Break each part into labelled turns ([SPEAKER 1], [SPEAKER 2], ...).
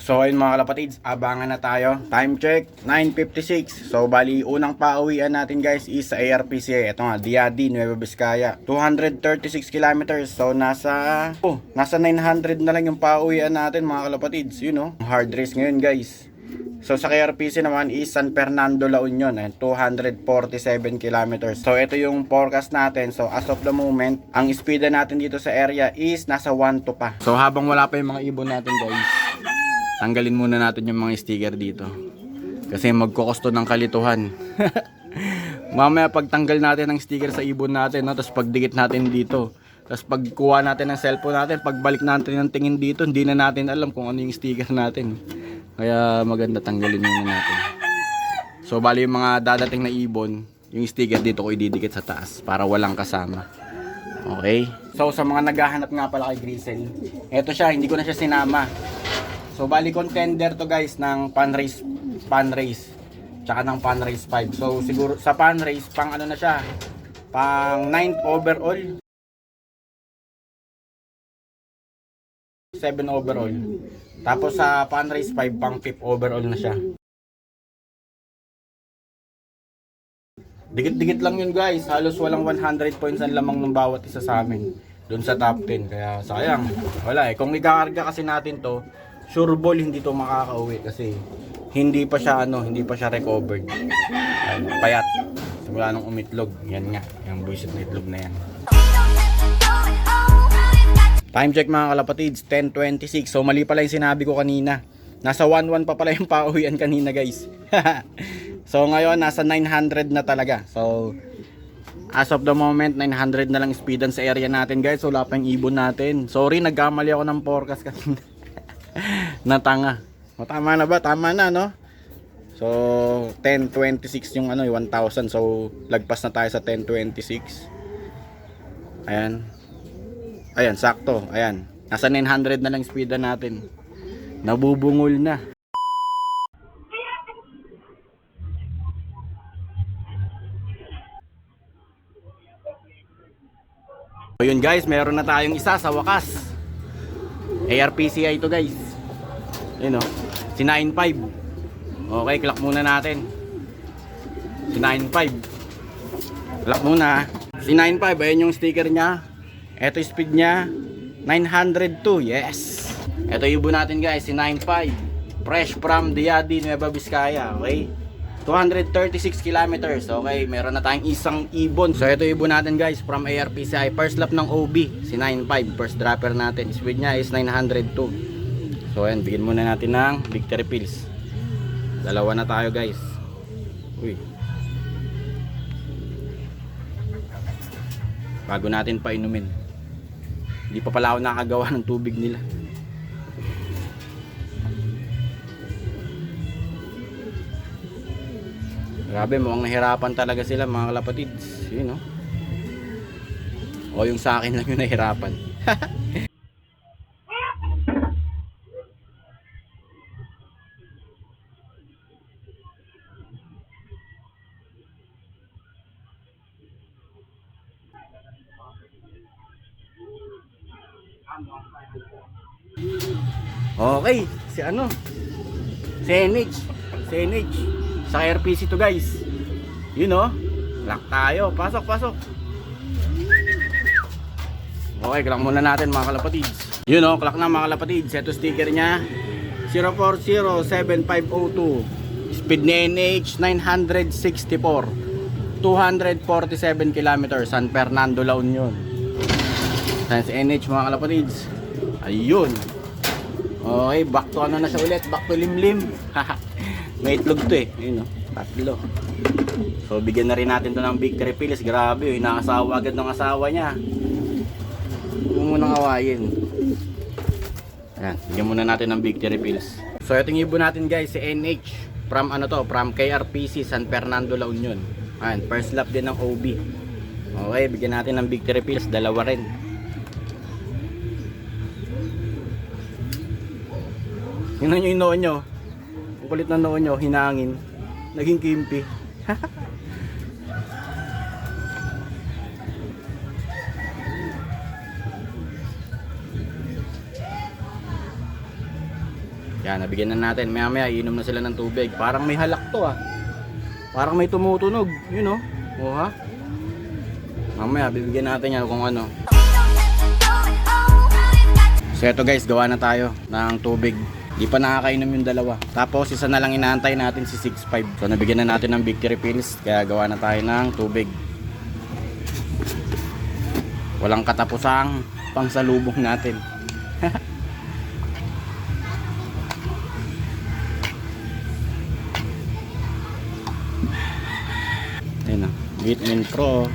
[SPEAKER 1] So ayun mga kalapatids, abangan na tayo. Time check, 9:56. So bali, unang pauwian natin guys is sa ARPCA. Ito nga, Diadi, Nueva Vizcaya. 236 kilometers. So nasa 900 na lang yung pauwian natin mga kalapatids. You know, hard race ngayon guys. So sa KRPC naman is San Fernando, La Union, 247 kilometers. So ito yung forecast natin. So as of the moment, ang speed natin dito sa area is nasa 1 to pa. So habang wala pa yung mga ibon natin guys, tanggalin muna natin yung mga sticker dito. Kasi magkokosto ng kalituhan. Mamaya pagtanggal natin ng sticker sa ibon natin, no, tapos pagdikit natin dito, tapos pagkuha natin ng cellphone natin, pagbalik natin ng tingin dito, hindi na natin alam kung ano yung sticker natin. Kaya maganda tanggalin muna natin. So bali yung mga dadating na ibon, yung sticker dito ko ididikit sa taas para walang kasama. Okay? So sa mga naghahanap nga pala kay Grisel, eto siya, hindi ko na siya sinama. So bali contender to guys ng pan race tsaka ng pan race 5. So siguro sa pan race pang ano na siya, pang 9th overall, 7 overall. Tapos sa pan race 5 pang 5th overall na siya. Dikit-dikit lang yun guys, halos walang 100 points ang lamang ng bawat isa sa amin doon sa top 10. Kaya sayang, wala kung ikakarga kasi natin to, sure ball hindi to makakauwi kasi hindi pa siya recovered. Payat. Simula nung umitlog. Yan nga, yung buisit na itlog na yan. Time check mga kalapatids, 10:26. So mali pala yung sinabi ko kanina. Nasa 1-1 pa pala yung pauwian kanina guys. So ngayon nasa 900 na talaga. So as of the moment 900 na lang speedan sa area natin guys. So wala pa yung ibon natin. Sorry, nagkamali ako ng forecast kanina. Natanga. O, tama na ba? Tama na, no? So 10:26 yung 1,000. So lagpas na tayo sa 10:26. Ayan, sakto. Ayan. Nasa 900 na lang speedan natin. Nabubungol na. So yun guys, meron na tayong isa sa wakas. ARPCA ito guys. Yun o. Si 95. Okay, clock muna natin. Si 95. Clock muna. Si 95, ayan yung sticker niya. Ito yung speed niya, 902, yes. Ito yung ibon natin guys, si 95. Fresh from Diadi, Nueva Vizcaya, okay. 236 kilometers, okay. Meron na tayong isang ibon. So ito yung ibon natin guys, from ARPCI. First lap ng OB, si 95. First dropper natin, speed niya is 902. So ayan, bigyan muna natin ng victory pills. Dalawa na tayo guys. Uy. Bago natin painumin. Hindi pa pala ako nakagawa ng tubig nila. Grabe, mukhang nahirapan talaga sila mga kalapatids. Yun, no? O yung sa akin lang yung nahirapan. Okay, si CNH sa RPC to guys. You know, lock tayo. Pasok. Okay, clock muna natin mga kalapatids. You know, clock na mga kalapatids. Ito sticker niya 0407502. Speed ni NH 964. 247 kilometers, San Fernando, La Union. Sa NH mga kalapatids. Ayun. Okay, back to na siya ulit. Back to limlim. May itlog to eh. Ayun, no? Tatlo. So bigyan na rin natin to ng victory pills. Grabe, inaasawa agad ng asawa niya. Huwag mo nang awayin. Ayan, bigyan muna natin ng victory pills. So itong ibon natin guys, si NH. From from KRPC, San Fernando, La Union. Ayan, first lap din ng OB. Okay, bigyan natin ng victory pills. Dalawa rin. Tingnan nyo yung noo nyo. Ang kulit na noo nyo, hinangin. Naging kimpi. Yan, nabigyan na natin. Maya maya, iinom na sila ng tubig. Parang may halak to ah. Parang may tumutunog. Yun oh. Oh ha. Mamaya, bibigyan natin yan kung ano. So eto guys, gawa na tayo ng tubig. Di pa nakakainom yung dalawa. Tapos isa na lang inaantay natin si 6'5". So nabigyan na natin ng victory pills. Kaya gawa na tayo ng tubig. Walang katapusang pangsalubong natin. Ayun na, Vitamin Pro.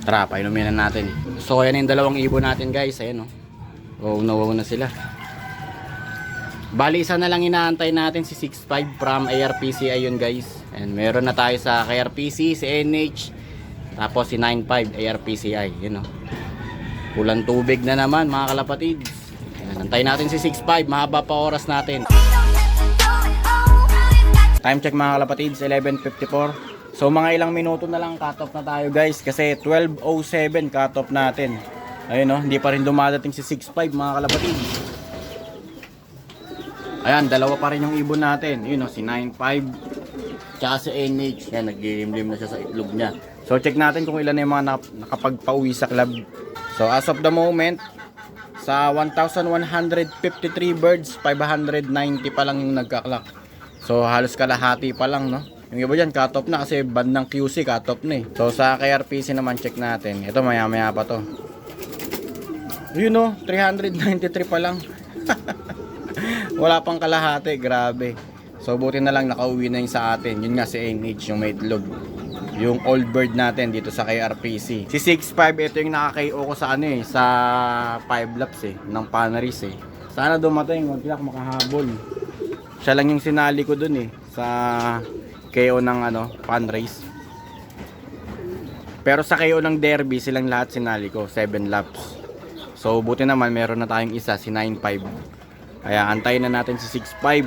[SPEAKER 1] Tara, painumin na natin. So ayan yung dalawang ibon natin guys. Ayan oh. Wow na sila. Bali isa na lang inaantay natin si 6'5" from ARPC ayun guys. And meron na tayo sa ARPC, si NH. Tapos si 9'5" ARPCI. Yun oh. Kulang tubig na naman mga kalapatids. Ayan, antayin natin si 6'5". Mahaba pa oras natin. Time check mga kalapatids, 11:54. So mga ilang minuto na lang cut off na tayo guys. Kasi 12:07 cut off natin. Ayun oh, hindi pa rin dumadating si 6'5" mga kalapatids. Ayan, dalawa pa rin yung ibon natin. Yun oh, si 9'5" tsaka si NH. Yan, nag-limlim na siya sa itlog niya. So check natin kung ilan na yung mga nakapagpauwi sa club. So as of the moment, sa 1,153 birds, 590 pa lang yung nagkaklak. So halos kalahati pa lang no. Yung iba dyan cut off na kasi bandang QC cut off na eh. So sa KRPC naman check natin. Ito maya maya pa to. Yun o, 393 pa lang. Wala pang kalahati, grabe. So buti na lang nakauwi na yung sa atin. Yun nga si NH, yung may itlog. Yung old bird natin dito sa KRPC. Si 6'5", ito yung nakaka-KO ko sa ano eh, sa 5 laps eh, ng Panaris eh. Sana dumating, wag makahabol. Siya lang yung sinali ko dun eh, sa KO ng ano, Panrace. Pero sa KO ng Derby, silang lahat sinali ko, 7 laps. So buti naman meron na tayong isa, si 9'5". Kaya antayin na natin si 6'5".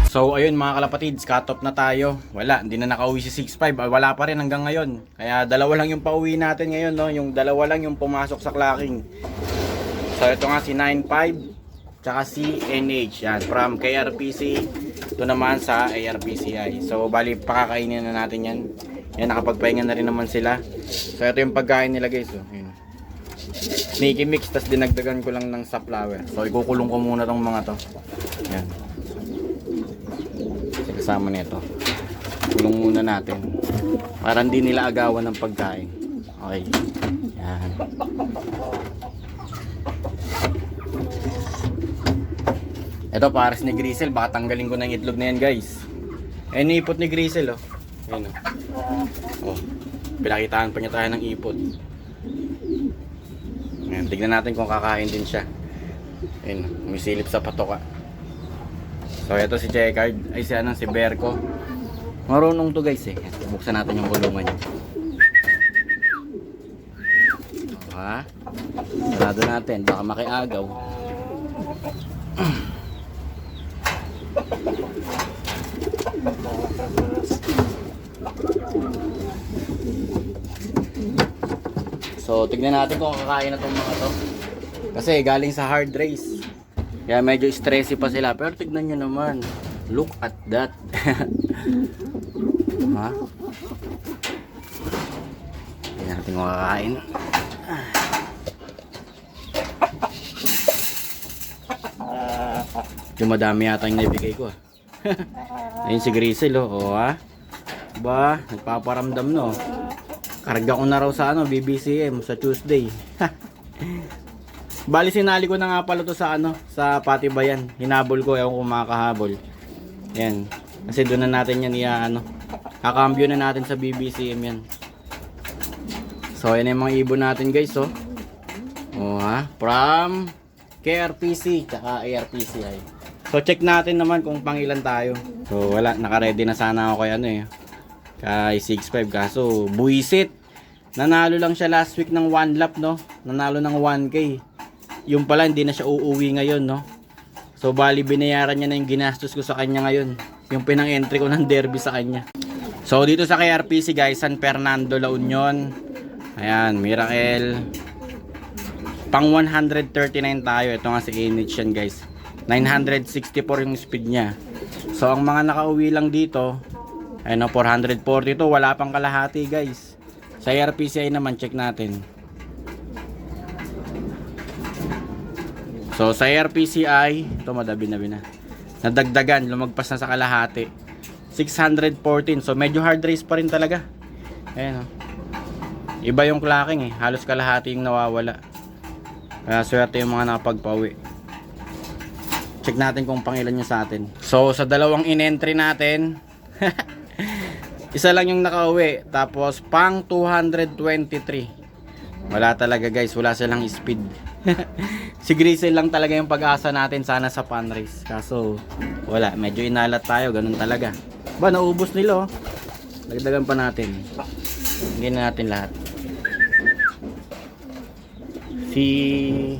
[SPEAKER 1] So ayun mga kalapatids, cut off na tayo. Wala, hindi na nakauwi si 6'5". Wala pa rin hanggang ngayon. Kaya dalawa lang yung pauwi natin ngayon no? Yung dalawa lang yung pumasok sa clacking. So ito nga si 9'5", tsaka si NH. Yan, from KRPC. Ito naman sa ARPCI. So bali pakakainin na natin yan. Yan, nakapagpahinga na rin naman sila. So ito yung pagkain nila guys. So, yun. Sneaky mix, tas dinagdagan ko lang ng safflower. So ikukulong ko muna tong mga to. Yan. Kasama nito. Kulong muna natin. Para hindi nila agawan ng pagkain. Okay. Yan. Ito pares ni Grisel. Baka tanggalin ko na yung itlog na yan guys. Ayan yung ipot ni Grisel oh. Ayan oh. Oh. Pinakitaan pa niya tayo ng ipot. Ayan. Tignan natin kung kakain din siya. Ayan. Umisilip sa patoka. So ito si Checard, ay si anong si Berko. Marunong to guys eh. Buksan natin yung kulungan niya. Ha? Sarado natin, baka makiagaw. So tignan natin kung kakain na tong mga to. Kasi galing sa hard race. Kaya medyo stressy pa sila. Pero tignan nyo naman. Look at that. Ha? Tignan natin kung kakain. Yung madami yata yung naibigay ko. Ayun si Grisel oh. Oh ha? Ba, nagpaparamdam no. Karga ko na raw sa ano, BBCM sa Tuesday. Bali sinali ko na nga pala to sa ano, sa Patibayan. Hinabol ko, ewan kung makakahabol. Yan. Kasi doon na natin yan ano. Kakambyo na natin sa BBCM yan. So yan yung mga ibon natin guys oh. Oh ha, from KRPC tsaka ARPCI. So check natin naman kung pangilan tayo. So wala, naka-ready na sana ako kay ano eh. Kay 6'5", kaso buisit. Nanalo lang siya last week ng 1 lap no. Nanalo ng 1K. Yung pala hindi na siya uuwi ngayon no. So bali binayaran niya na yung ginastos ko sa kanya ngayon. Yung pinang-entry ko ng derby sa kanya. So dito sa KRPC guys, San Fernando, La Union. Ayan, Miracle. Pang 139 tayo. Ito nga si NH yan guys. 964 yung speed niya. So ang mga nakauwi lang dito, ayun, 442. Wala pang kalahati guys. Sa RPCI naman, check natin. So sa RPCI, ito madabi-nabi na. Nadagdagan, lumagpas na sa kalahati. 614. So medyo hard race pa rin talaga. Ayan, oh. Iba yung clocking eh. Halos kalahati yung nawawala. Kaya swerte yung mga nakapagpauwi. Check natin kung pangilan nyo sa atin. So sa dalawang in-entry natin, isa lang yung nakauwi. Tapos pang 223. Wala talaga guys. Wala silang speed. Si Grisel lang talaga yung pag-asa natin sana sa fun race. Kaso wala. Medyo inalat tayo. Ganun talaga. Ba, naubos nila oh. Dagdagan pa natin. Hindi na natin lahat. Si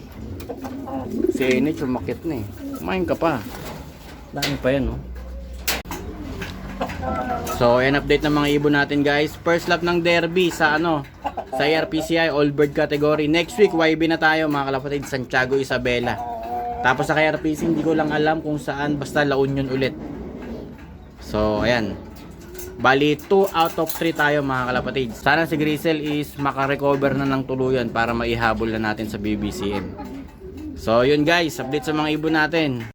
[SPEAKER 1] Enich umakit na eh. Kumain ka pa. Dami pa yan oh. So, ayan update ng mga ibon natin guys. First lap ng derby sa sa RPCI All Bird category. Next week YB na tayo mga kalapatid, Santiago Isabela. Tapos sa KRPC hindi ko lang alam kung saan, basta La Union ulit. So, ayan. Bali 2 out of 3 tayo mga kalapatid. Sana si Grisel is makarecover na ng tuluyan para maihabol na natin sa BBCM. So, yun guys, update sa mga ibon natin.